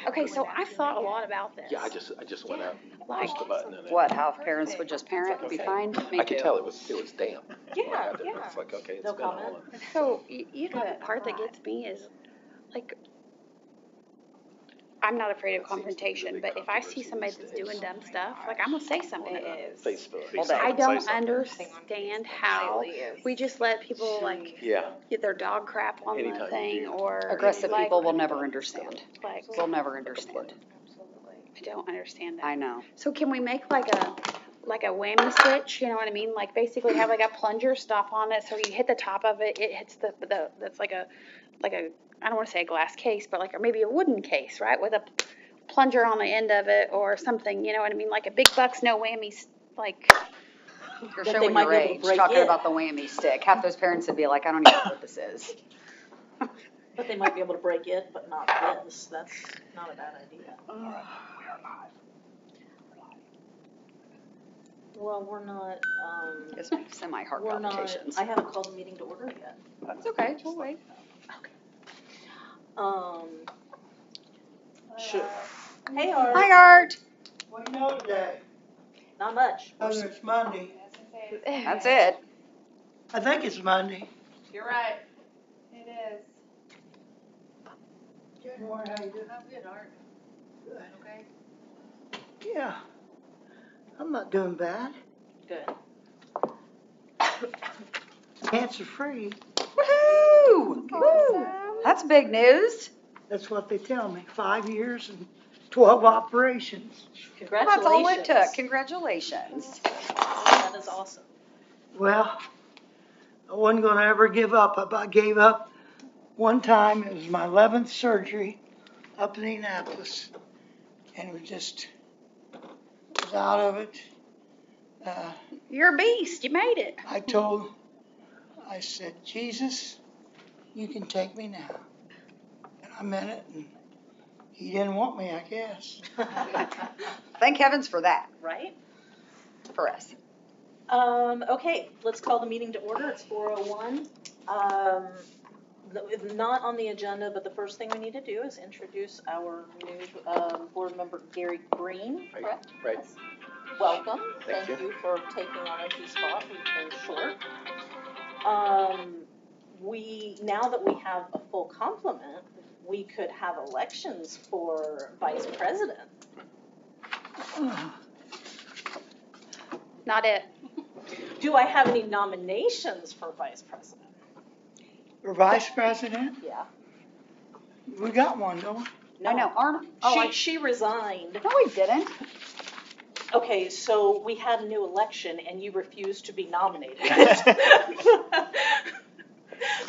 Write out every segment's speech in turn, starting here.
Okay, so I've thought a lot about this. Yeah, I just went out and Like, pushed the button and What, how parents would just parent and be fine? Me I could too. tell it was damp. Yeah, It's yeah. like, okay, it's No been comment? on. So, you know, the part that gets me is, like, I'm not afraid of That seems to be the confrontation, big but if I see controversy somebody these that's days. doing dumb stuff, like, I'm gonna say something. It is. Facebook. Well, I don't Say something. understand how we just let people, like, Yeah. get their dog crap on Anytime the you thing, do or. Aggressive like, people will never understand. Like, Will never understand. I don't understand that. I know. So can we make like a whammy switch, you know what I mean? Like basically have like a plunger stop on it, so you hit the top of it, it hits the that's like a, I don't want to say a glass case, but like, or maybe a wooden case, right? With a plunger on the end of it or something, you know what I mean? Like a big bucks, no whammies, like. You're That they showing might your be able to age, break talking in. about the whammy stick. Half those parents would be like, I don't even know what this is. But they might be able to break it, but not this. That's not a bad idea. Well, we're not, Gives me semi-heart we're not, palpitations. I haven't called the meeting to order yet. That's okay, we'll wait. Sure. Hey, Art. Hi, Art. What do you know today? Not much. Other it's Monday. That's it. I think it's Monday. You're right. It is. Good morning, how you doing? I'm good, Art. Good. Okay. Yeah. I'm not doing bad. Good. Cancer free. Woohoo! Woo! That's big news. That's what they tell me. 5 years and 12 operations. Well, Congratulations. that's all it took. Congratulations. That is awesome. Well, I wasn't going to ever give up. I gave up one time. It was my 11th surgery up in Indianapolis. And it was out of it. You're a beast, you made it. I said, Jesus, you can take me now. And I meant it, and he didn't want me, I guess. Thank heavens for that, Right? for us. Okay, let's call the meeting to order. It's 4:01. It's not on the agenda, but the first thing we need to do is introduce our new board member, Gary Green. Right. Welcome. Thank you. You for taking our empty spot. We've been short. Now that we have a full complement, we could have elections for vice president. Not it. Do I have any nominations for vice president? For vice president, Yeah. we got one, don't we? I know, Arnold. She resigned. No, we didn't. Okay, so we had a new election and you refused to be nominated.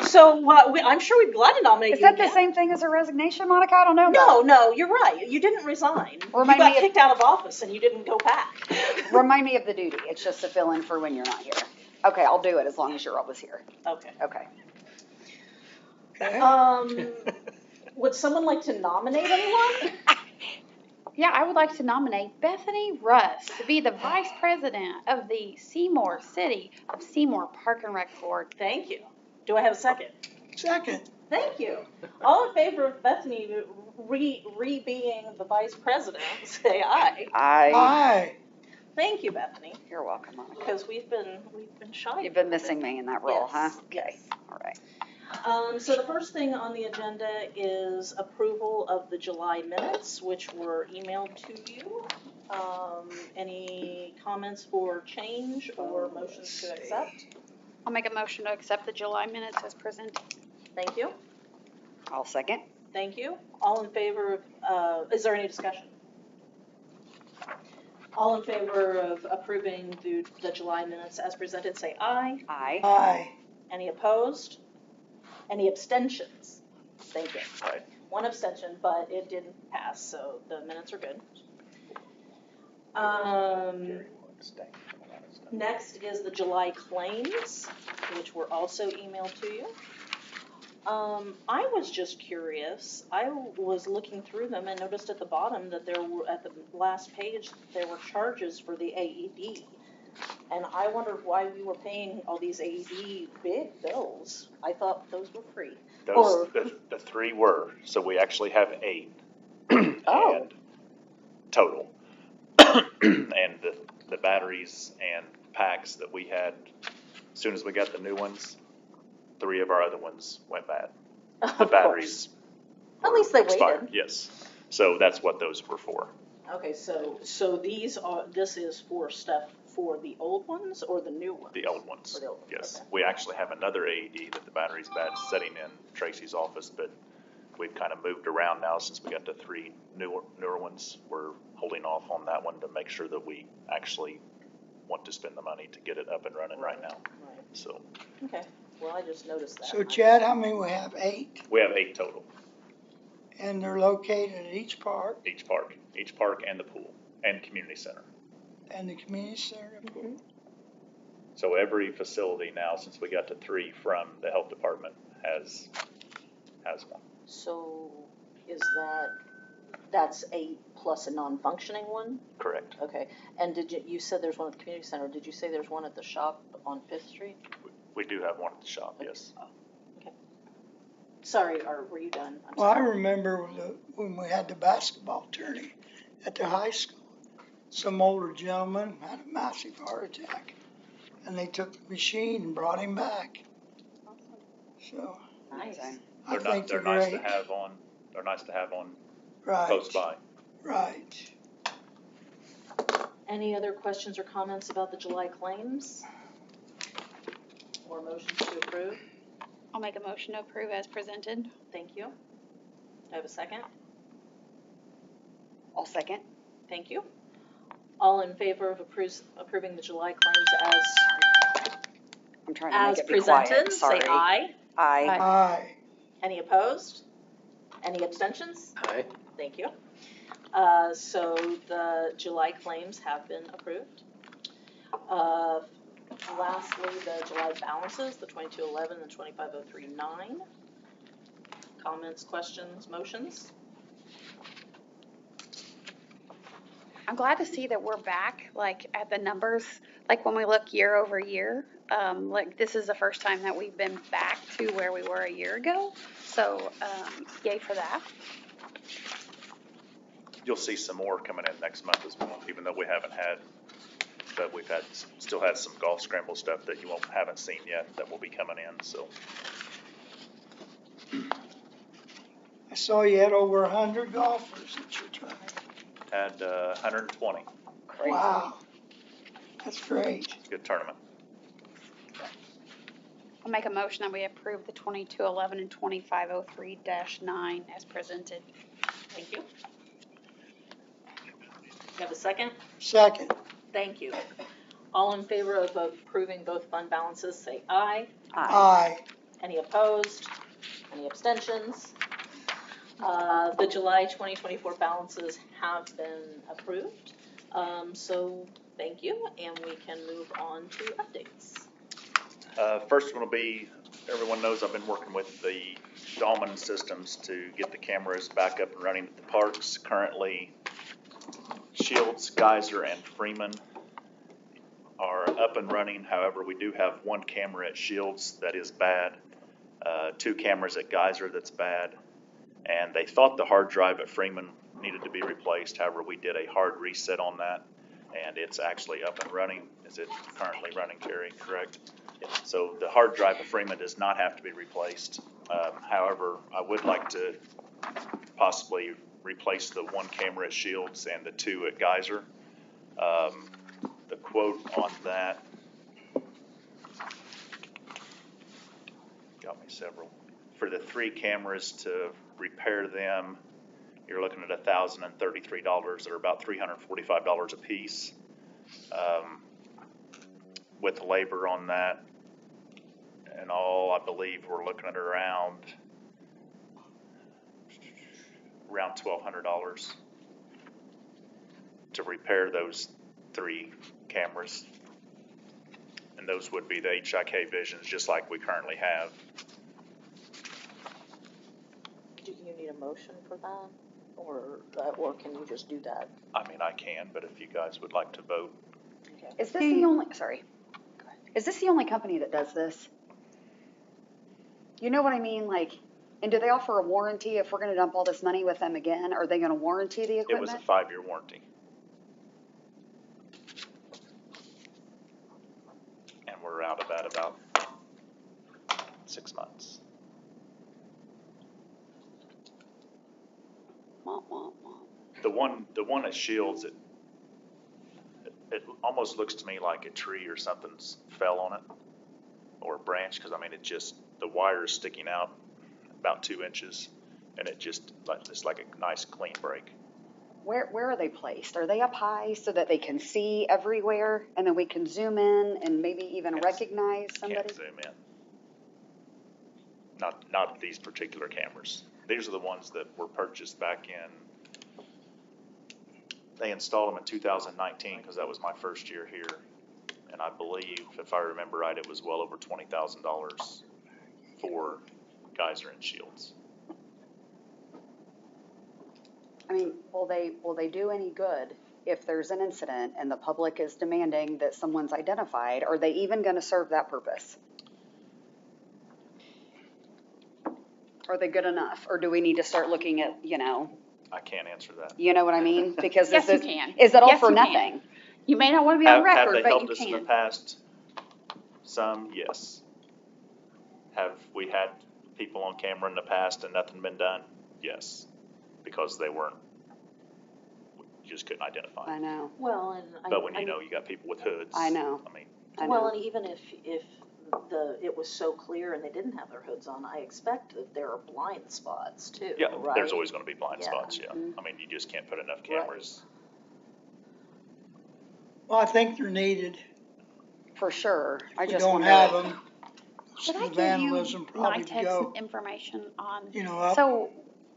So I'm sure we'd be glad to nominate Is you that the again. same thing as a resignation, Monica? I don't know. No, you're right. You didn't resign. Remind You got me of- kicked out of office and you didn't go back. Remind me of the duty. It's just to fill in for when you're not here. Okay, I'll do it as long as you're always here. Okay. Okay. Okay. Would someone like to nominate anyone? Yeah, I would like to nominate Bethany Russ to be the vice president of the Seymour City of Seymour Park and Rec Board. Thank you. Do I have a second? Second. Thank you. All in favor of Bethany being the vice president, say aye. Aye. Thank you, Bethany, You're welcome, Monica. because we've been shy. You've been missing me in that role, Yes, huh? Okay, all right. So the first thing on the agenda is approval of the July minutes, which were emailed to you. Any comments for change or motions to accept? I'll make a motion to accept the July minutes as presented. Thank you. I'll second. Thank you. All in favor of, is there any discussion? All in favor of approving the July minutes as presented, say aye. Aye. Aye. Any opposed? Any abstentions? Thank you. Aye. One abstention, but it didn't pass, so the minutes are good. Next is the July claims, which were also emailed to you. I was just curious. I was looking through them and noticed at the bottom that there were, at the last page, there were charges for the AED. And I wondered why we were paying all these AED big bills. I thought those were free. The three were, so we actually have 8. Oh. and total. And the batteries and packs that we had, as soon as we got the new ones, 3 of our other ones went bad. The batteries At least they expired, waited. yes. So that's what those were for. Okay, so this is for stuff for the old ones or the new ones? The old ones, For the old ones, yes. okay. We actually have another AED that the battery's bad sitting in Tracy's office, but we've kind of moved around now since we got the 3 newer ones. We're holding off on that one to make sure that we actually want to spend the money to get it up and running right now. Right. So Okay, well, I just noticed that. So Chad, how many we have? 8? we have 8 total, And they're located at each park each park and the pool and community center. and the community center. So every facility now, since we got to 3 from the health department, has one. So is that's 8 plus a non-functioning one? Correct. Okay, and you said there's one at the community center, did you say there's one at the shop on Fifth Street? We do have one at the shop, yes. Sorry, or were you done? I'm Well, I sorry. remember when we had the basketball tourney at the high school, some older gentleman had a massive heart attack. And they took the machine and brought him back. So Nice. I think They're they're nice great. they're nice to have on Right, close by. right. Any other questions or comments about the July claims? Or motions to approve? I'll make a motion to approve as presented. Thank you. I have a second. I'll second. Thank you. All in favor of approving the July claims I'm trying to make as it be quiet, presented, say sorry. aye. Aye. Aye. Any opposed? Any abstentions? Aye. Thank you. So the July claims have been approved. Lastly, the July balances, the 2211 and 25039. Comments, questions, motions? I'm glad to see that we're back, like, at the numbers, like, when we look year over year. Like, this is the first time that we've been back to where we were a year ago. So, yay for that. You'll see some more coming in next month as well, even though we haven't had, but we've still had some golf scramble stuff that you haven't seen yet that will be coming in, so. I saw you had over 100 golfers at your tournament. Had 120, Crazy. Wow. That's great. good tournament. I'll make a motion that we approve the 2211 and 2503-9 as presented. Thank you. You have a second? Second. Thank you. All in favor of approving both fund balances, say aye. Aye. Any opposed? Any abstentions? The July 2024 balances have been approved. So thank you, and we can move on to updates. First one will be, everyone knows I've been working with the Dahlman systems to get the cameras back up and running at the parks. Currently, Shields, Geyser, and Freeman are up and running. However, we do have 1 camera at Shields that is bad, 2 cameras at Geyser that's bad, and they thought the hard drive at Freeman needed to be replaced. However, we did a hard reset on that, and it's actually up and running. Is it currently running, Terry? Correct? So the hard drive at Freeman does not have to be replaced. However, I would like to possibly replace the 1 camera at Shields and the 2 at Geyser. The quote on that got me several. For the 3 cameras to repair them, you're looking at $1,033. They're about $345 a piece. With labor on that and all, I believe we're looking at around $1,200 to repair those 3 cameras. And those would be the HIK Visions, just like we currently have. Do you need a motion for that? Or can you just do that? I mean, I can, but if you guys would like to vote. Is this the only, sorry. Is this the only company that does this? You know what I mean? Like, And do they offer a warranty if we're gonna dump all this money with them again? Are they gonna warranty the It was a equipment? 5-year warranty. And we're out of that about 6 months. Wah, wah, wah. The one at Shields, it almost looks to me like a tree or something's fell on it, or a branch, because I mean, it just, the wire is sticking out about 2 inches, and it's like a nice clean break. Where are they placed? Are they up high so that they can see everywhere and then we can zoom in and maybe even Can't- recognize somebody? Can't zoom in. Not these particular cameras. These are the ones that were purchased back in, they installed them in 2019, because that was my first year here. And I believe, if I remember right, it was well over $20,000 for Geyser and Shields. I mean, will they do any good if there's an incident and the public is demanding that someone's identified? Are they even gonna serve that purpose? Are they good enough? Or do we need to start looking at, I can't answer that. you know what I mean? Because Yes, you can. is it all Yes, for you can. nothing? You may not want to be on Have record, they but helped you us in the can. past? Some, yes. Have we had people on camera in the past and nothing been done? Yes, because they weren't, you just couldn't identify I them. know, Well, and But when you know you got people with hoods. I know. I mean, I Well, know. and even if it was so clear and they didn't have their hoods on, I expect that there are blind spots too, yeah, right? there's always gonna be blind Yeah. spots, yeah. Mhm. I mean, you just can't put enough cameras. Well, I think they're needed. For sure. I If we just don't wonder. have them, Should I the give vandalism you probably go, NITEX information on? you know, up. So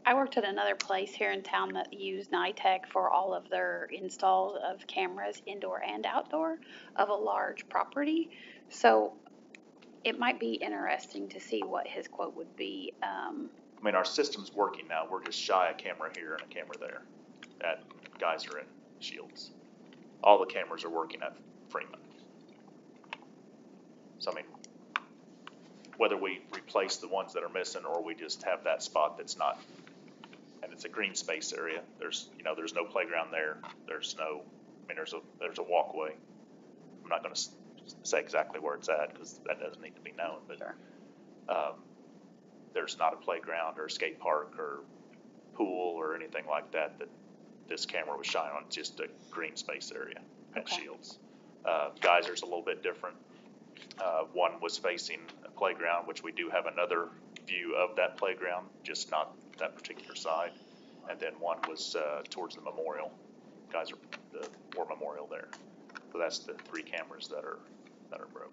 I worked at another place here in town that used NITEC for all of their installs of cameras, indoor and outdoor, of a large property. So it might be interesting to see what his quote would be. I mean, our system's working now, we're just shy a camera here and a camera there at Geyser and Shields. All the cameras are working at Freeman. So I mean, whether we replace the ones that are missing or we just have that spot that's not, and it's a green space area, there's no playground there, there's a walkway. I'm not gonna say exactly where it's at, because that doesn't need to be known, but Sure. there's not a playground or a skate park or pool or anything like that this camera was shining on, just a green space area at Okay. Shields. Geyser's a little bit different. One was facing a playground, which we do have another view of that playground, just not that particular side. And then one was towards the memorial, Geyser, the war memorial there. So that's the 3 cameras that are broke.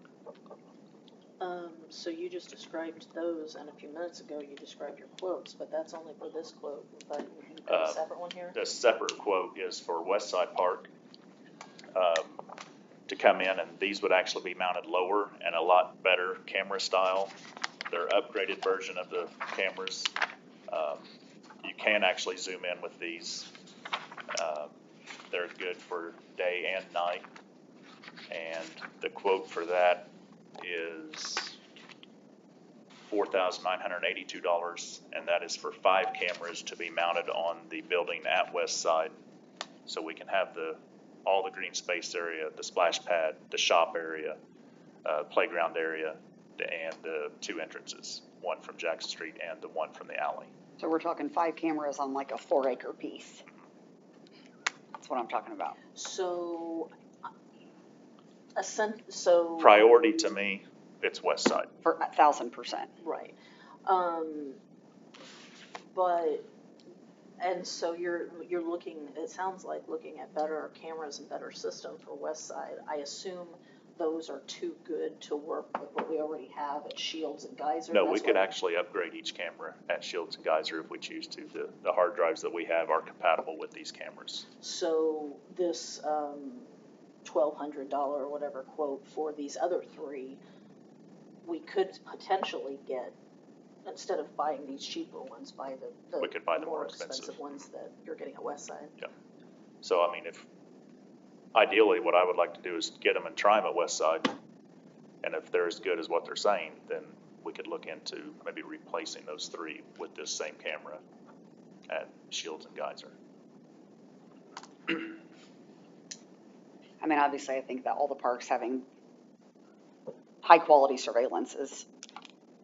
So you just described those, and a few minutes ago you described your quotes, but that's only for this quote, but you've got a separate one here? The separate quote is for West Side Park to come in, and these would actually be mounted lower and a lot better camera style. They're upgraded version of the cameras. You can actually zoom in with these. They're good for day and night. And the quote for that is $4,982, and that is for 5 cameras to be mounted on the building at West Side. So we can have all the green space area, the splash pad, the shop area, playground area, and the 2 entrances, one from Jackson Street and the one from the alley. So we're talking 5 cameras on like a 4-acre piece. That's what I'm talking about. So, Priority to me, it's West Side. For 1,000%. right. And so you're looking, it sounds like looking at better cameras and better system for West Side. I assume those are too good to work with what we already have at Shields and Geyser? No, we That's could why- actually upgrade each camera at Shields and Geyser if we choose to. The hard drives that we have are compatible with these cameras. So this $1,200 or whatever quote for these other 3, we could potentially get, instead of buying these cheaper ones, buy the We could buy the more more expensive. expensive ones that you're getting at West Side. So, I mean, ideally, what I would like to do is get them and try them at West Side. And if they're as good as what they're saying, then we could look into maybe replacing those 3 with this same camera at Shields and Geyser. I mean, obviously, I think that all the parks having high-quality surveillance is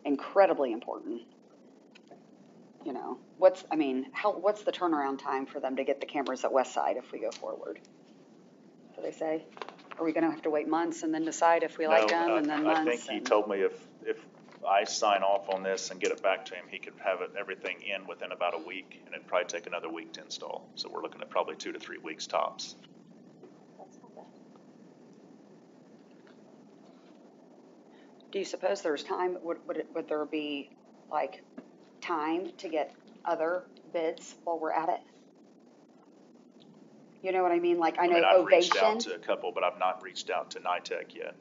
incredibly important. You know, what's the turnaround time for them to get the cameras at West Side if we go forward? Do they say? Are we gonna have to wait months and then decide if we like them, and then months? I think he told me if I sign off on this and get it back to him, he could have everything in within about a week, and it'd probably take another week to install. So we're looking at probably 2 to 3 weeks tops. That's not bad. Do you suppose there's time, would there be, like, time to get other bids while we're at it? You know what I mean? Like, I know I've reached Ovation. out to a couple, but I've not reached out to NITEC yet.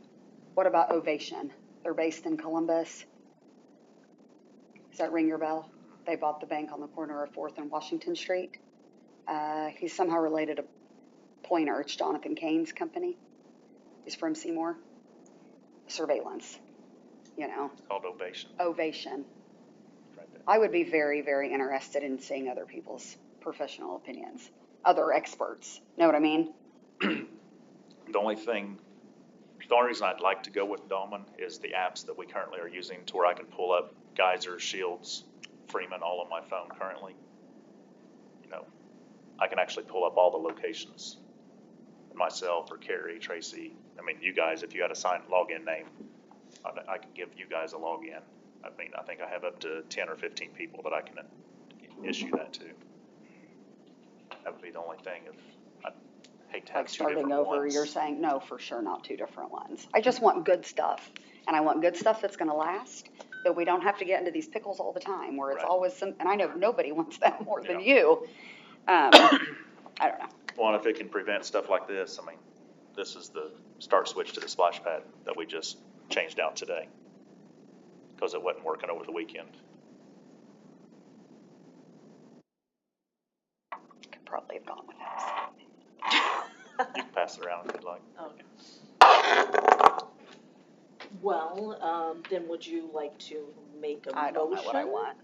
What about Ovation? They're based in Columbus. Does that ring your bell? They bought the bank on the corner of 4th and Washington Street. He's somehow related to Pointer. It's Jonathan Kane's company. He's from Seymour. Surveillance, you know. It's called Ovation. Ovation. Right there. I would be very, very interested in seeing other people's professional opinions, other experts. Know what I mean? The only reason I'd like to go with Dahlman is the apps that we currently are using to where I can pull up Geyser, Shields, Freeman all on my phone currently. You know, I can actually pull up all the locations myself or Carrie, Tracy. I mean, you guys, if you had a login name, I can give you guys a login. I mean, I think I have up to 10 or 15 people that I can issue that to. That would be the only thing. If I hate to have Like 2 starting different over, ones. you're saying, no, for sure, not 2 different ones. I just want good stuff. And I want good stuff that's gonna last, that we don't have to get into these pickles all the time, where it's Right. always and I know nobody wants that more than Yeah. you. I don't know. Well, and if it can prevent stuff like this, I mean, this is the start switch to the splash pad that we just changed out today because it wasn't working over the weekend. Could probably have gone with that. You can pass it around if you'd like. Okay. Well, then would you like to make a motion? I don't know what I want.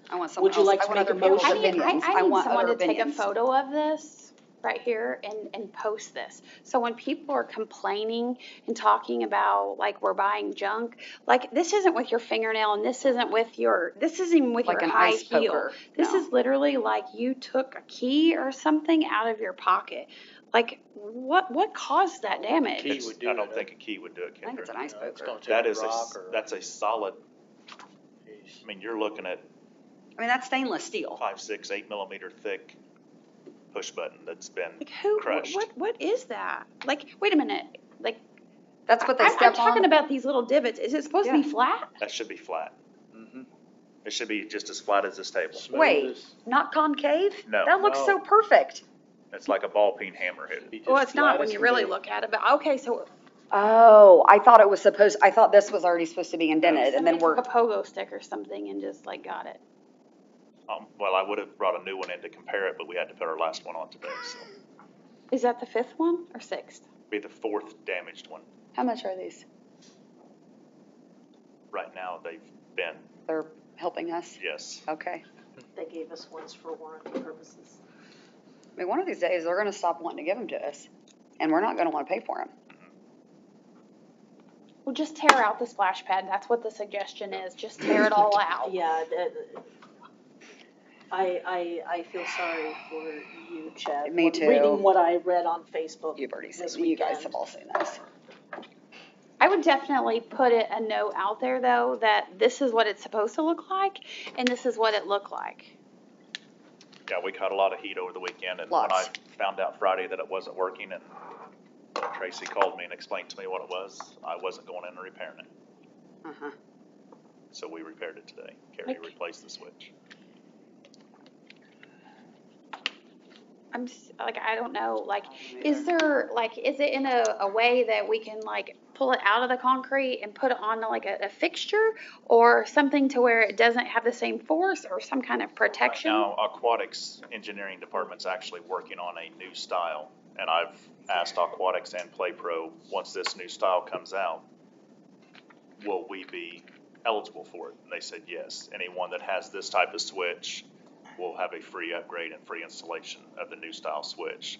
I want someone Would you else. like I to want make a other people's motion? opinions. I need want someone other to take a opinions. photo of this right here and post this. So when people are complaining and talking about like we're buying junk, like this isn't with your fingernail and this isn't even with Like your an high ice heel. poker. This No. is literally like you took a key or something out of your pocket. Like what caused that damage? Key would do I don't it. think a key would do it, I think it's an Kendra. ice It's poker. gonna take That a is rock or. that's a solid, I mean, you're looking at I mean, that's stainless steel. 5, 6, 8 millimeter thick push button that's been Like who? crushed. What is that? Like wait a minute. Like That's what they I'm step talking on. about these little divots. Is it supposed to be Yeah. flat? That should be flat. Mhm. It should be just as flat as this table. Smooth Wait. as- Not concave? No. That looks No. so perfect. It's like a ball peen hammer hit. be Well, just it's not flat when as you can really be. look at it, but okay, so Oh, I thought this was already supposed to be indented, and then somebody we're, took a pogo stick or something and just like got it. Well, I would have brought a new one in to compare it, but we had to put our last one on today, so Is that the 5th one or 6th? be the 4th damaged one. how much are these? Right now, they've been, They're helping us? yes. Okay. They gave us ones for warranty purposes. I mean, one of these days, they're gonna stop wanting to give them to us, and we're not gonna wanna pay for them. Well, just tear out the splash pad. That's what the suggestion is. Just tear it all out. Yeah, I feel sorry for you, Chad. Me too. Reading what I read on Facebook You've already this seen, you guys weekend. have all seen this. I would definitely put a note out there though that this is what it's supposed to look like and this is what it looked like. Yeah, we caught a lot of heat over the weekend, and when I Lots. found out Friday that it wasn't working, and Tracy called me and explained to me what it was, I wasn't going in and repairing it. Uh-huh. So we repaired it today. Carrie Like- replaced the switch. I don't know, like, is it in a way that we can like pull it out of the concrete and put it on like a fixture or something to where it doesn't have the same force or some kind of protection? Right now, Aquatics Engineering Department's actually working on a new style, and I've asked Aquatics and PlayPro, once this new style comes out, will we be eligible for it? And they said, yes, anyone that has this type of switch will have a free upgrade and free installation of the new style switch.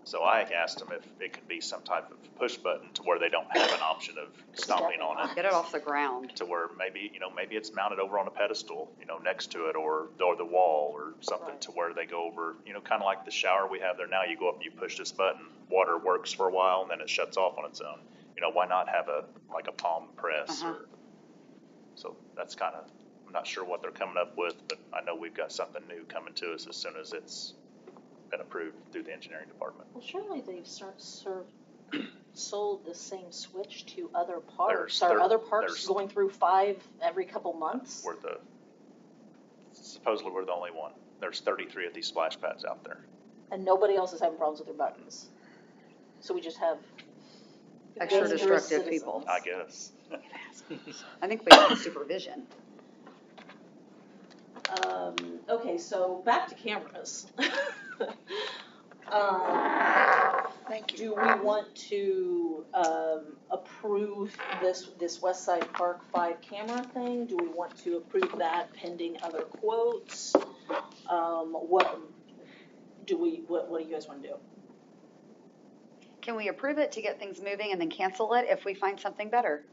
So I asked them if it could be some type of push button to where they don't have an option of stomping on it. Get it off the ground. To where maybe, maybe it's mounted over on a pedestal, next to it, or the wall, or something, Right. to where they go over, kind of like the shower we have there now. You go up and you push this button, water works for a while, and then it shuts off on its own. Why not have a palm press? Uh-huh. So that's kind of, I'm not sure what they're coming up with, but I know we've got something new coming to us as soon as it's been approved through the engineering department. Well, surely they've sold the same switch to other parks. Are there- other parks there's- going through 5 every couple months? Supposedly we're the only one. There's 33 of these splash pads out there. And nobody else is having problems with their buttons? So we just have Extra dangerous destructive people. citizens. I guess. I think we have supervision. Okay, so back to cameras. Thank you. Do we want to, approve this West Side Park 5 camera thing? Do we want to approve that pending other quotes? What do you guys wanna do? Can we approve it to get things moving and then cancel it if we find something better?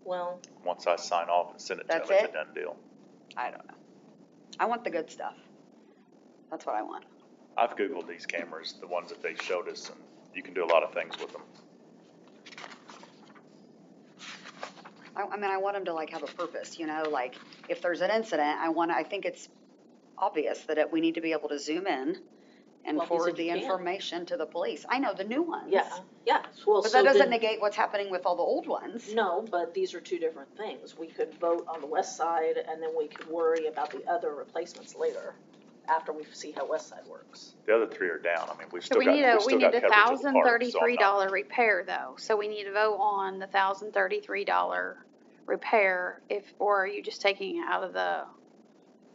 Well, Once I sign off and send it to them, That's it's a it? done deal. I don't know. I want the good stuff. That's what I want. I've Googled these cameras, the ones that they showed us, and you can do a lot of things with them. I mean, I want them to like have a purpose, like if there's an incident, I think it's obvious that we need to be able to zoom in and Well, he forward said the you can. information to the police. I know, the new ones. yeah, well, But so that doesn't then, negate what's happening with all the old ones. no, but these are two different things. We could vote on the West Side and then we could worry about the other replacements later, after we see how West Side works. The other 3 are down. I mean, we've So still we got, need we've still got coverage of the park, so I'm not- $1,033 repair though, so we need to vote on the $1,033 repair or are you just taking it out of the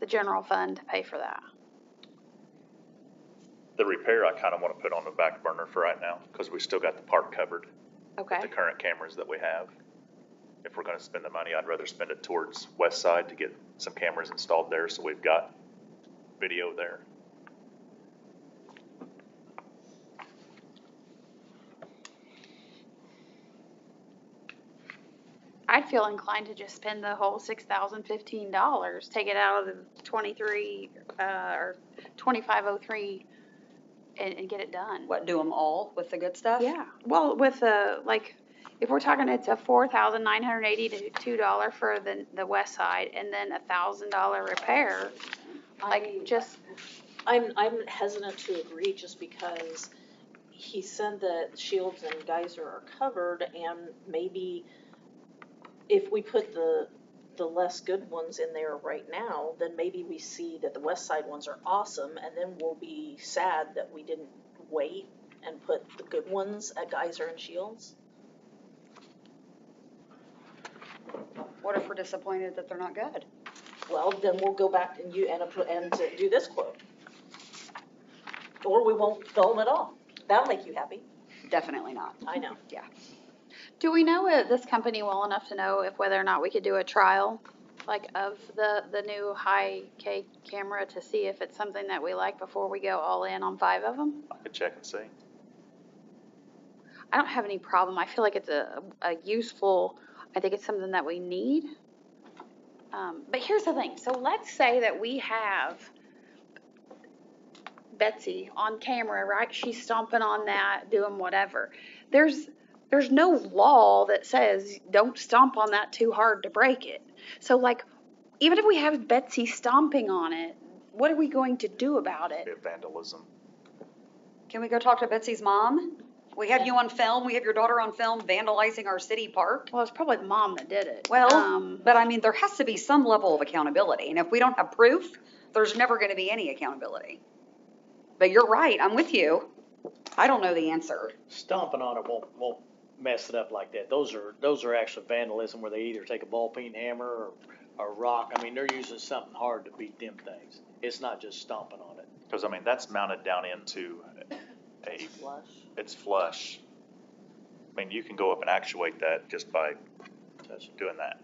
general fund to pay for that? The repair, I kind of want to put on the back burner for right now, because we still got the park covered with Okay, the current cameras that we have. If we're going to spend the money, I'd rather spend it towards West Side to get some cameras installed there, so we've got video there. I'd feel inclined to just spend the whole $6,015, take it out of the 23, or 2503 and get it done. What, do them all with the good stuff? Yeah, well, with if we're talking, it's a $4,982 for the west side and then $1,000 repair, I'm hesitant to agree just because he said that Shields and Geyser are covered, and maybe if we put the less good ones in there right now, then maybe we see that the West Side ones are awesome, and then we'll be sad that we didn't wait and put the good ones at Geyser and Shields. What if we're disappointed that they're not good? Well, then we'll go back and do this quote. Or we won't fill them at all. That'll make you happy. Definitely not. I know. do we know this company well enough to know if whether or not we could do a trial, of the new high K camera to see if it's something that we like before we go all in on 5 of them? I could check and see. I don't have any problem. I feel like it's a useful, I think it's something that we need. But here's the thing. So let's say that we have Betsy on camera, right? She's stomping on that, doing whatever. There's no law that says don't stomp on that too hard to break it. So even if we have Betsy stomping on it, what are we going to do about it? Vandalism. Can we go talk to Betsy's mom? We have you on film, we have your daughter on film vandalizing our city park. Well, it's probably the mom that did it. Well, but I mean, there has to be some level of accountability, and if we don't have proof, there's never gonna be any accountability. But you're right, I'm with you. I don't know the answer. Stomping on it won't mess it up like that. Those are actually vandalism where they either take a ball peen hammer or a rock. I mean, they're using something hard to beat them things. It's not just stomping on it. Because, that's mounted down into Flush. it's flush. I mean, you can go up and actuate that just by Touch it. doing that.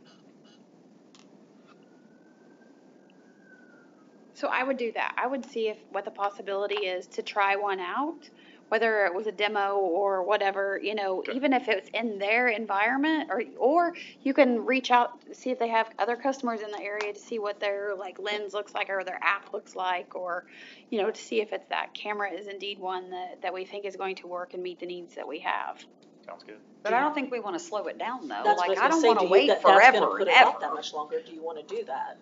So I would do that. I would see if, what the possibility is to try one out, whether it was a demo or whatever, you know, Okay. even if it's in their environment, or you can reach out, see if they have other customers in the area to see what their like lens looks like or their app looks like, or, you know, to see if it's that camera is indeed one that we think is going to work and meet the needs that we have. Sounds good. But I don't think we wanna slow it down though. That's Like, what I I was don't gonna say, wanna wait that's gonna forever put and it out that ever. much longer, do you wanna do that?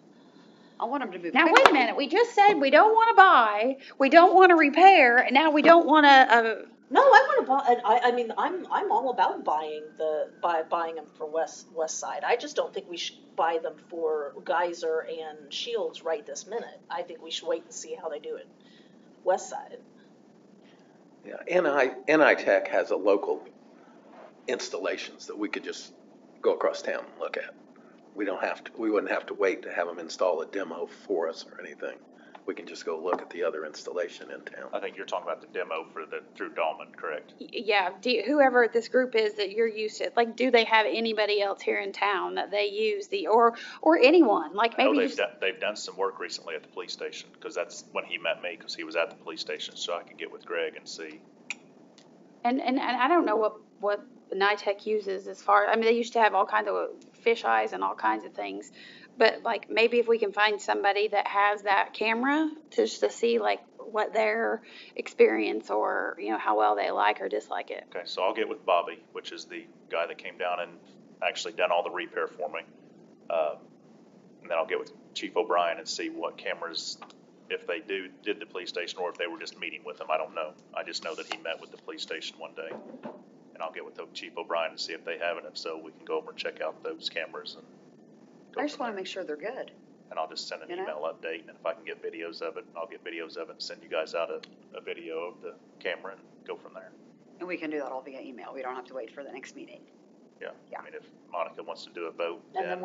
I want them to move Now, quickly. wait a minute, we just said we don't wanna buy, we don't wanna repair, and now we don't wanna, No, I wanna buy, and I mean, I'm all about buying buying them for West Side. I just don't think we should buy them for Geyser and Shields right this minute. I think we should wait and see how they do it West Side. Yeah, NI Tech has a local installations that we could just go across town and look at. We wouldn't have to wait to have them install a demo for us or anything. We can just go look at the other installation in town. I think you're talking about the demo through Dahlman, correct? yeah, whoever this group is that you're used to, like, do they have anybody else here in town that they use or anyone, like I know maybe just. they've done some work recently at the police station, because that's when he met me, because he was at the police station, so I could get with Greg and see. And I don't know what NITEC uses as far, I mean, they used to have all kinds of fish eyes and all kinds of things. But like, maybe if we can find somebody that has that camera just to see like what their experience or, you know, how well they like or dislike it. Okay, so I'll get with Bobby, which is the guy that came down and actually done all the repair for me. And then I'll get with Chief O'Brien and see what cameras, if they did the police station or if they were just meeting with them. I don't know. I just know that he met with the police station one day. And I'll get with Chief O'Brien and see if they have it. If so, we can go over and check out those cameras and go I just from wanna there. make sure they're good. And I'll just send an You know? email update, and if I can get videos of it, I'll get videos of it and send you guys out a video of the camera and go from there. And we can do that all via email. We don't have to wait for the next meeting. Yeah, Yeah. I mean, if Monica wants to do a vote, And then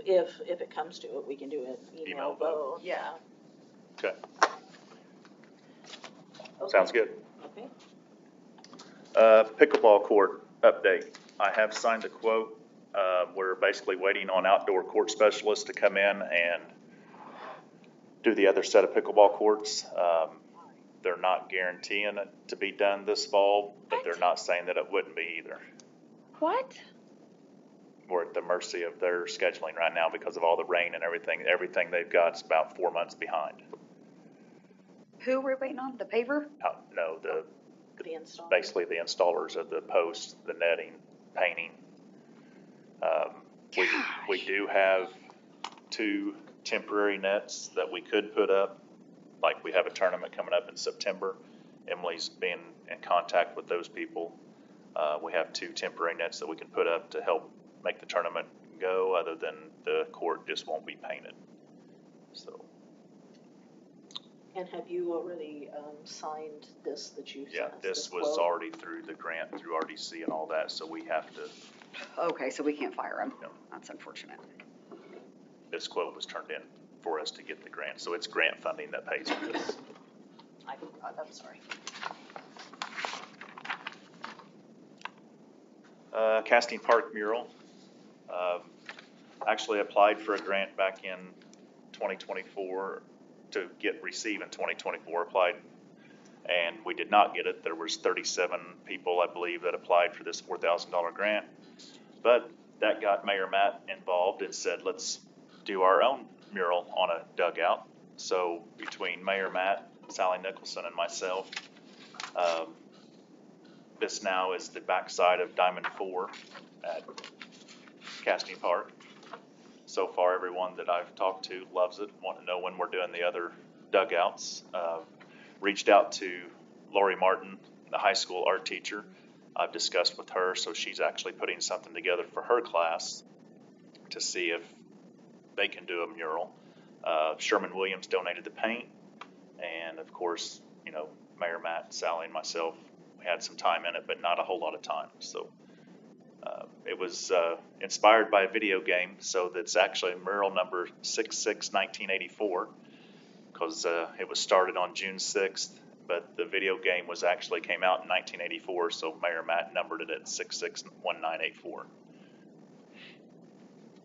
if it comes to it, we can do an Email email vote. vote, yeah. okay, Okay. sounds good. Okay. Pickleball court update. I have signed a quote. We're basically waiting on outdoor court specialists to come in and do the other set of pickleball courts. They're not guaranteeing it to be done this fall, but they're not saying that it wouldn't be either. What? We're at the mercy of their scheduling right now because of all the rain and everything. Everything they've got is about 4 months behind. Who are we waiting on? The paver? No, The install. basically the installers of the posts, the netting, painting. We do have 2 temporary nets that we could put up, like we have a tournament coming up in September. Emily's been in contact with those people. We have 2 temporary nets that we can put up to help make the tournament go, other than the court just won't be painted. So, And have you already, signed this that you yeah, sent? this was quote? already through the grant, through RDC and all that, so we have to, Okay, so we can't fire him. No. That's unfortunate. this quote was turned in for us to get the grant, so it's grant funding that pays for this. I'm sorry. Casting Park mural. Actually applied for a grant back in 2024 to receive in 2024, applied, and we did not get it. There was 37 people, I believe, that applied for this $4,000 grant. But that got Mayor Matt involved and said, let's do our own mural on a dugout. So between Mayor Matt, Sally Nicholson, and myself, this now is the backside of Diamond 4 at Casting Park. So far, everyone that I've talked to loves it, want to know when we're doing the other dugouts. Reached out to Lori Martin, the high school art teacher. I've discussed with her, so she's actually putting something together for her class to see if they can do a mural. Sherman Williams donated the paint, and of course, you know, Mayor Matt, Sally, and myself, we had some time in it, but not a whole lot of time. So it was inspired by a video game, so that's actually mural number 66-1984, because it was started on June 6th, but the video game actually came out in 1984, so Mayor Matt numbered it at 661984.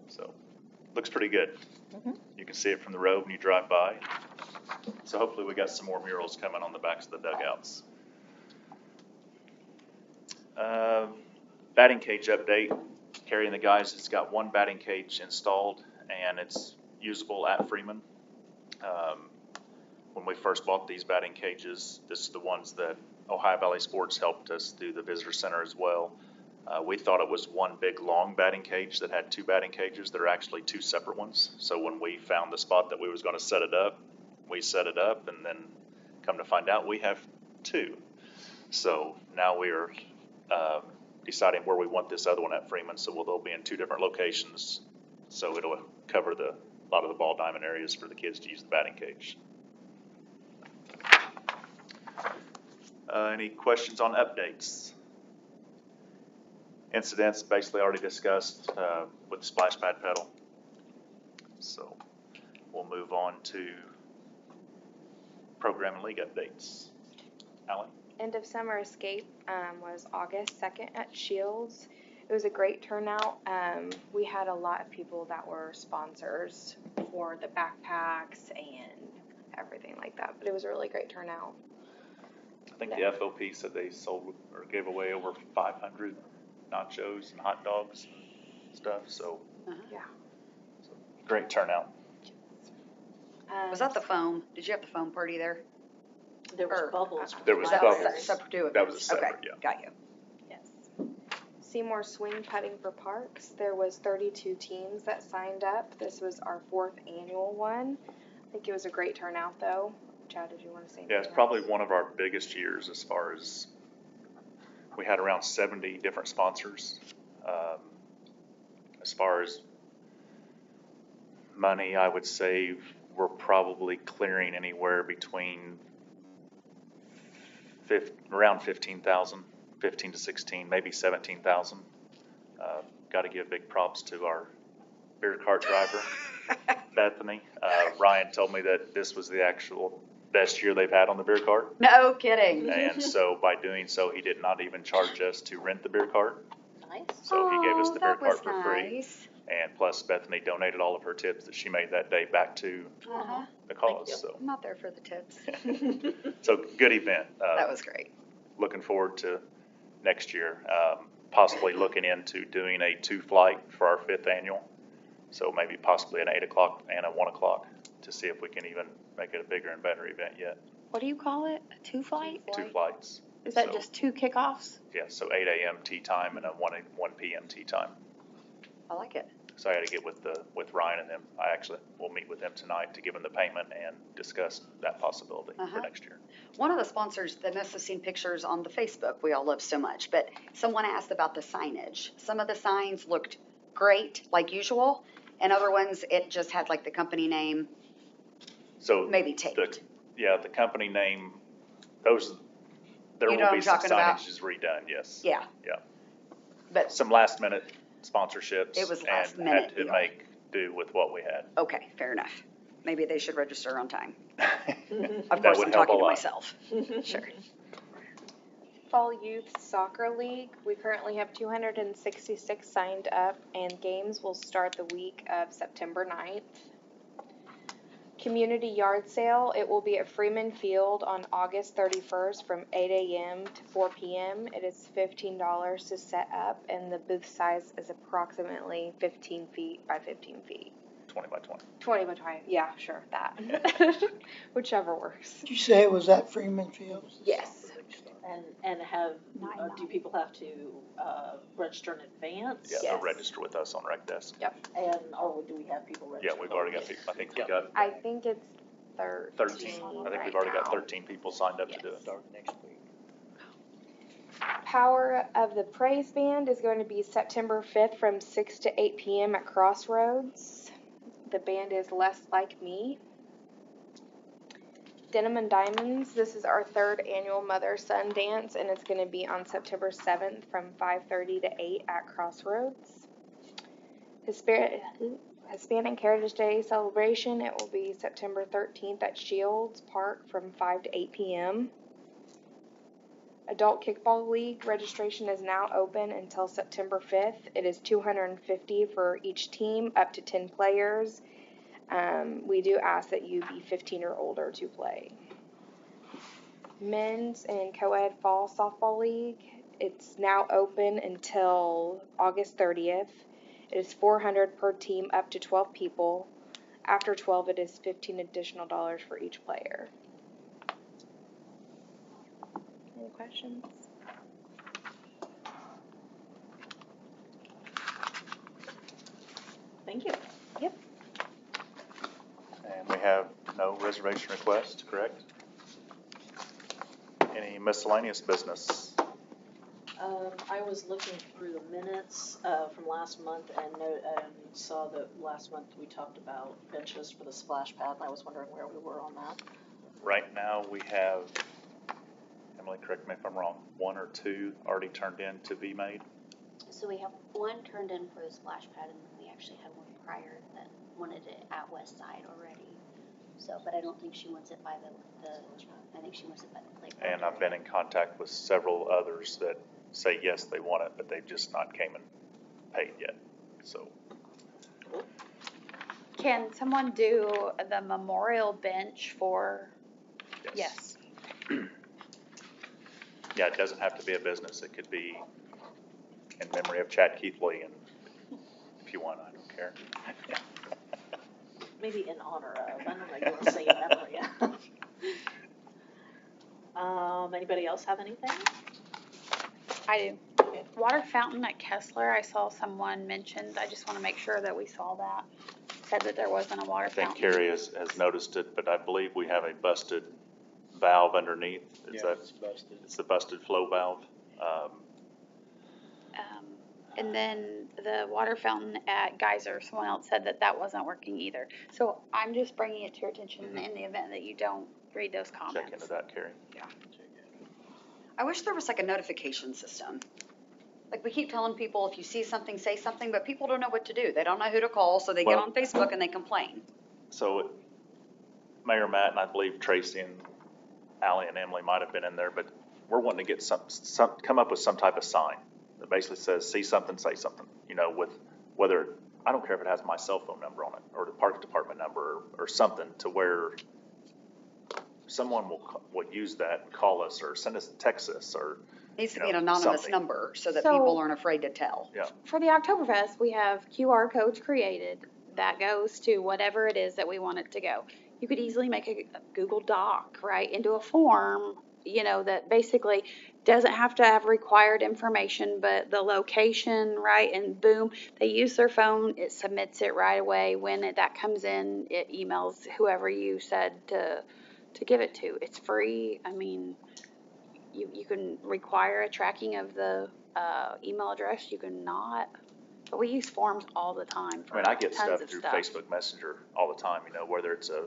So looks pretty good. Mhm. You can see it from the road when you drive by. So hopefully we got some more murals coming on the backs of the dugouts. Batting cage update. Carrie and the guys has got one batting cage installed and it's usable at Freeman. When we first bought these batting cages, this is the ones that Ohio Valley Sports helped us through the visitor center as well. We thought it was one big long batting cage that had two batting cages. They're actually two separate ones. So when we found the spot that we was going to set it up, we set it up, and then come to find out we have two. So now we are deciding where we want this other one at Freeman. So they'll be in two different locations. So it'll cover a lot of the ball diamond areas for the kids to use the batting cage. Any questions on updates? Incidents basically already discussed with the splash pad pedal. So we'll move on to program and league updates. Alan? End of summer escape was August 2nd at Shields. It was a great turnout. We had a lot of people that were sponsors for the backpacks and everything like that, but it was a really great turnout. I think the FOP said they sold or gave away over 500 nachos and hot dogs and stuff, so. Yeah. So great turnout. Was that the foam? Did you have the foam party there? There was Or- bubbles. There was That bubbles. was separate too? That was a separate, Okay, yeah. got you. Yes. Seymour Swing Putting for Parks. There was 32 teams that signed up. This was our 4th annual one. I think it was a great turnout though. Chad, did you want to say anything Yeah, it's else? probably one of our biggest years as far as, we had around 70 different sponsors. As far as money, I would say we're probably clearing anywhere between around 15,000, 15 to 16, maybe 17,000. Got to give big props to our beer cart driver, Bethany. Ryan told me that this was the actual best year they've had on the beer cart. No kidding. And so by doing so, he did not even charge us to rent the beer cart. Nice. So he gave us the beer that was cart for free. nice. And plus Bethany donated all of her tips that she made that day back to Uh-huh. the Thank cause. you. So, I'm not there for the tips. so good event. That was great. Looking forward to next year. Possibly looking into doing a 2-flight for our 5th annual. So maybe possibly an 8 o'clock and a 1 o'clock to see if we can even make it a bigger and better event yet. What do you call it? A 2-flight? 2 flights. Is that So- just 2 kickoffs? Yeah, so 8 a.m. tea time and a 1 p.m. tea time. I like it. So I had to get with Ryan and them. I actually will meet with them tonight to give them the payment and discuss that possibility for Uh-huh. next year. One of the sponsors that must have seen pictures on the Facebook we all love so much, but someone asked about the signage. Some of the signs looked great, like usual, and other ones, it just had like the company name, So maybe taped. the company name, there You will know what be I'm some talking about? signages redone, yes. Yeah. Yeah. But, Some last minute sponsorships. It was last and minute had to deal. make do with what we had. okay, fair enough. Maybe they should register on time. That Of course, would I'm help a talking to lot. myself. Sure. Fall Youth Soccer League. We currently have 266 signed up, and games will start the week of September 9th. Community Yard Sale. It will be at Freeman Field on August 31st from 8 a.m. to 4 p.m. It is $15 to set up, and the booth size is approximately 15 feet by 15 feet. 20 by 20. 20 by 20. Yeah, sure, that. Whichever works. Did you say it was at Freeman Field? Yes. And do people have to register in advance? Yeah, Yes. they'll register with us on Rec Desk. Or do we have people register? Yeah, we've already got people. I think we Yeah. got I think it's 13. 13. I think we've already got 13 people signed up to do it. Start next week. Power of the Praise Band is going to be September 5th from 6 to 8 p.m. at Crossroads. The band is Less Like Me. Denim and Diamonds, this is our 3rd annual Mother-Son Dance, and it's going to be on September 7th from 5:30 to 8 at Crossroads. Hispanic Heritage Day celebration, it will be September 13th at Shields Park from 5 to 8 p.m. Adult Kickball League registration is now open until September 5th. It is $250 for each team, up to 10 players. We do ask that you be 15 or older to play. Men's and co-ed fall softball league. It's now open until August 30th. It is $400 per team, up to 12 people. After 12, it is $15 additional for each player. Any questions? Thank you. Yep. And we have no reservation requests, correct? Any miscellaneous business? I was looking through the minutes from last month and saw that last month we talked about benches for the splash pad, and I was wondering where we were on that. Right now, we have, Emily, correct me if I'm wrong, 1 or 2 already turned in to be made? So we have one turned in for the splash pad, and then we actually had one prior that wanted it at West Side already. So, but I don't think she wants it by the I think she wants it by the playground. And I've been in contact with several others that say yes, they want it, but they've just not came and paid yet, so. Can someone do the memorial bench for, yes. Yeah, it doesn't have to be a business, it could be in memory of Chad Keithley, and if you want, I don't care. Maybe in honor of, I don't know, you want to say in memory of. Anybody else have anything? I do. Water fountain at Kessler, I saw someone mentioned, I just want to make sure that we saw that. Said that there wasn't a water I think fountain. Carrie has noticed it, but I believe we have a busted valve underneath. Is that, It's busted. it's the busted flow valve. And then the water fountain at Geyser, someone else said that that wasn't working either. So I'm just bringing it to your attention in the event that you don't read those comments. Check into that, Carrie. I wish there was like a notification system. Like we keep telling people, if you see something, say something, but people don't know what to do. They don't know who to call, so they get Well- on Facebook and they complain. So Mayor Matt and I believe Tracy and Allie and Emily might have been in there, but we're wanting to get come up with some type of sign that basically says, see something, say something, you know, with whether, I don't care if it has my cell phone number on it or the park department number or something to where someone will use that and call us or send us, text us or, Needs to you be an know, anonymous something. number so that So- people aren't afraid to tell. For the Oktoberfest, we have QR codes created that goes to whatever it is that we want it to go. You could easily make a Google Doc, right, into a form, you know, that basically doesn't have to have required information, but the location, right, and boom, they use their phone, it submits it right away. When that comes in, it emails whoever you said to give it to. It's free. I mean, you can require a tracking of the email address. You can not. But we use forms all the time I for mean, I get tons stuff of through stuff. Facebook Messenger all the time, you know, whether it's a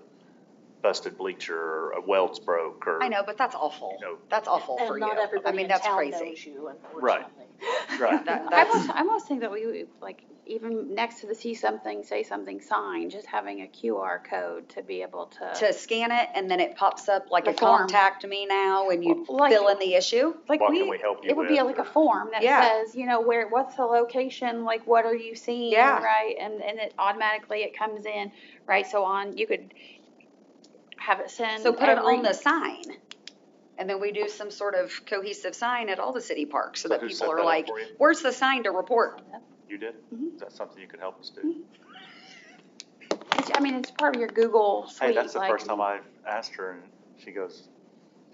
busted bleacher or a welds broke or. I know, but that's awful. You know, That's awful for And you. not I everybody mean, in that's town crazy. knows you, Right. unfortunately. Right. I almost think that we, like, even next to the see something, say something sign, just having a QR code to be able To scan it and then it pops up like The a form. contact me now and you Like- fill in the issue. like What can we help you it would be with, like a or- form that Yeah. says, you know, what's the location, like what are you seeing, Yeah. right? And it automatically it comes in, right? So you could have it send. So put it every- on the sign. And then we do some sort of cohesive sign at all the city parks so So that who people set are that up like, for you? where's the sign to report? You did? Mhm. Is that something you could help us do? I mean, it's part of your Google suite. Hey, that's the like- first time I've asked her and she goes,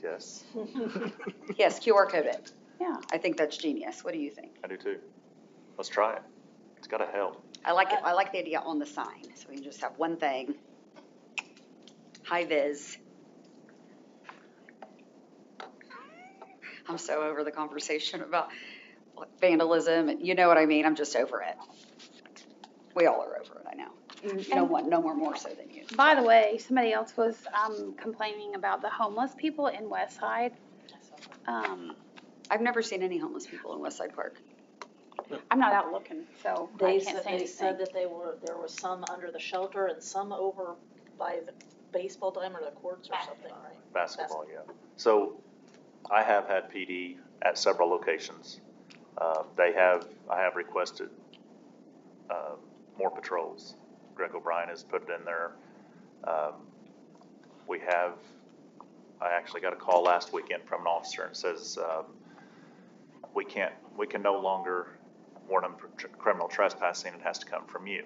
yes, Yes, QR code it. Yeah. I think that's genius. What do you think? I do too. Let's try it. It's gotta help. I like it. I like the idea on the sign. So we can just have one thing. High vis. I'm so over the conversation about vandalism. And you know what I mean? I'm just over it. We all are over it, I know. No one, no more so than you. By the way, somebody else was complaining about the homeless people in West Side. I've never seen any homeless people in West Side Park. I'm not out looking, so I They can't said, say they anything. said that there were some under the shelter and some over by the baseball diamond or the courts or something, right? Basketball, yeah. So I have had PD at several locations. I have requested more patrols. Greg O'Brien has put it in there. I actually got a call last weekend from an officer and says, we can no longer warn them for criminal trespassing. It has to come from you.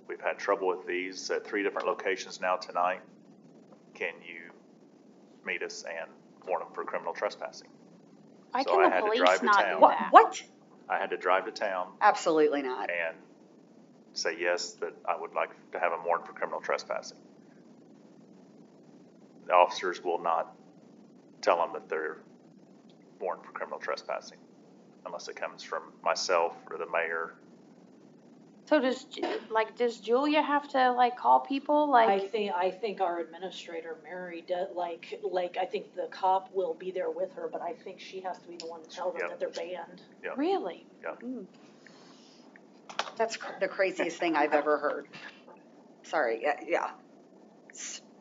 We've had trouble with these at 3 different locations now tonight. Can you meet us and warn them for criminal trespassing? Why So can I the had to police drive to not town. do What? that? What? I had to drive to town Absolutely not. and say yes, that I would like to have them warned for criminal trespassing. The officers will not tell them that they're warned for criminal trespassing unless it comes from myself or the mayor. So does Julia have to like call people I like? think our administrator, Mary, does, like, I think the cop will be there with her, but I think she has to be the one to tell them Yep. that they're banned. Yep. Really? Yep. Mm. That's the craziest thing I've ever heard. Sorry. Yeah.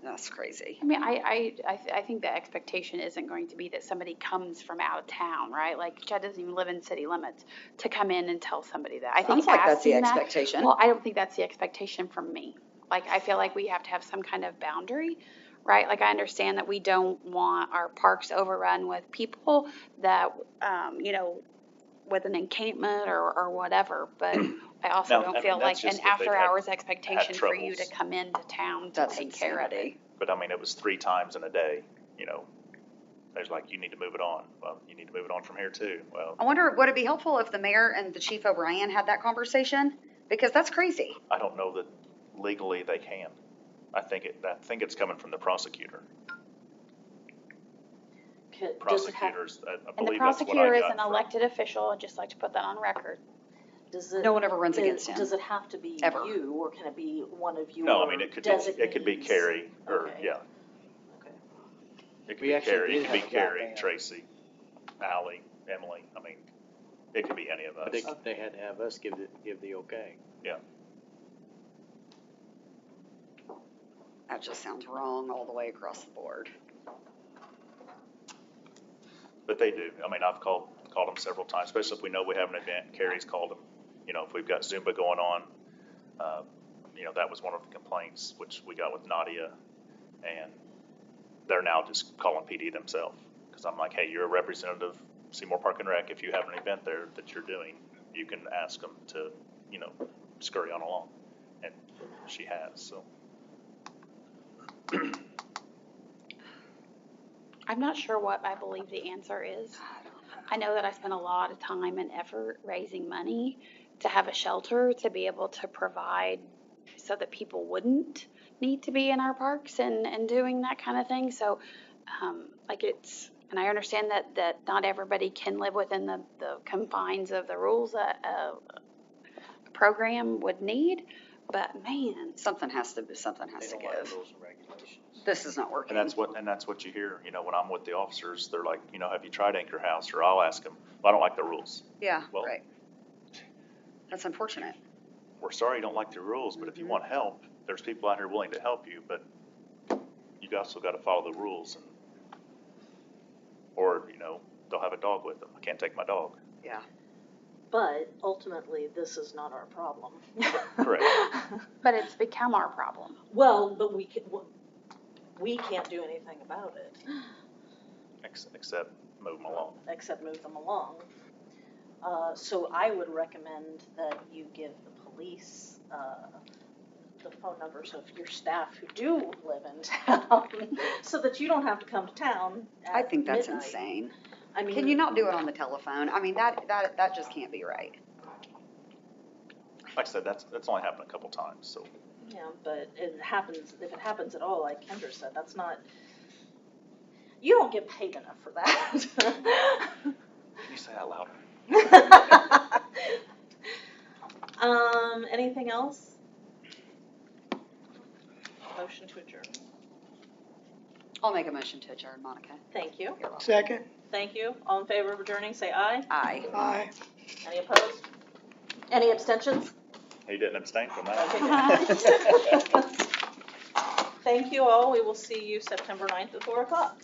That's crazy. I mean, I think the expectation isn't going to be that somebody comes from out of town, right? Like Chad doesn't even live in city limits to come in and tell somebody that. I think Sounds like that's the asking that- expectation. Well, I don't think that's the expectation from me. Like, I feel like we have to have some kind of boundary, right? Like, I understand that we don't want our parks overrun with people that, with an encampment or whatever, but I also No, I don't mean, feel that's like just an if they've after-hours expectation for you to troubles. come into town to That's take care of it. insanity. But I mean, it was 3 times in a day, There's like, you need to move it on. Well, you need to move it on from here too. Well, I wonder, would it be helpful if the mayor and the Chief O'Brien had that conversation? Because that's crazy. I don't know that legally they can. I think it's coming from the prosecutor. Does it have, Prosecutors, I And the believe that's what I prosecutor is got an from. elected official, I'd just like to put that on record. does it? No one ever runs against him. Does it have to be Ever. you, or can it be one of your No, I mean, it could be designees? Carrie, or, Okay. yeah. Okay. It could We be actually Carrie, it did could be have a Carrie, ban. Tracy, Ally, Emily, I mean, it could be any of us. But they had to have us give the okay. Yeah, That just sounds wrong all the way across the board. but they do. I mean, I've called them several times, especially if we know we have an event. Carrie's called them. If we've got Zumba going on, that was one of the complaints, which we got with Nadia. And they're now just calling PD themselves. Because I'm like, hey, you're a representative, Seymour Park and Rec. If you have an event there that you're doing, you can ask them to, scurry on along. And she has, so. I'm not sure what I believe the answer is. I know that I spent a lot of time and effort raising money to have a shelter to be able to provide so that people wouldn't need to be in our parks and doing that kind of thing. So, and I understand that not everybody can live within the confines of the rules that a program would need, but man, Something has to They give. don't like rules and regulations. This is not working. And that's what you hear, when I'm with the officers, they're like, have you tried Anchor House? Or I'll ask them, well, I don't like the rules. Yeah, Well- right. That's unfortunate. We're sorry you don't like the rules, but if you want help, there's people out here willing to help you, but you also gotta follow the rules or, they'll have a dog with them. I can't take my dog. Yeah. But ultimately, this is not our problem. Correct. but it's become our problem. Well, but we can't do anything about it, Except move them along. except move them along. So I would recommend that you give the police, the phone numbers of your staff who do live in town, so that you don't have to come to town at I think that's midnight. insane. I mean, Can you not do it on the telephone? I mean, that just can't be right. Like I said, that's only happened a couple times, so. Yeah, but if it happens at all, like Kendra said, that's not, you don't get paid enough for that. Can you say that louder? Anything else? Motion to adjourn. I'll make a motion to adjourn, Monica. Thank you. You're welcome. Second, Thank you. All in favor of adjourning, say aye. Aye. aye. Any opposed? Any abstentions? He didn't abstain from that. Okay, good. Thank you all. We will see you September 9th at 4 o'clock.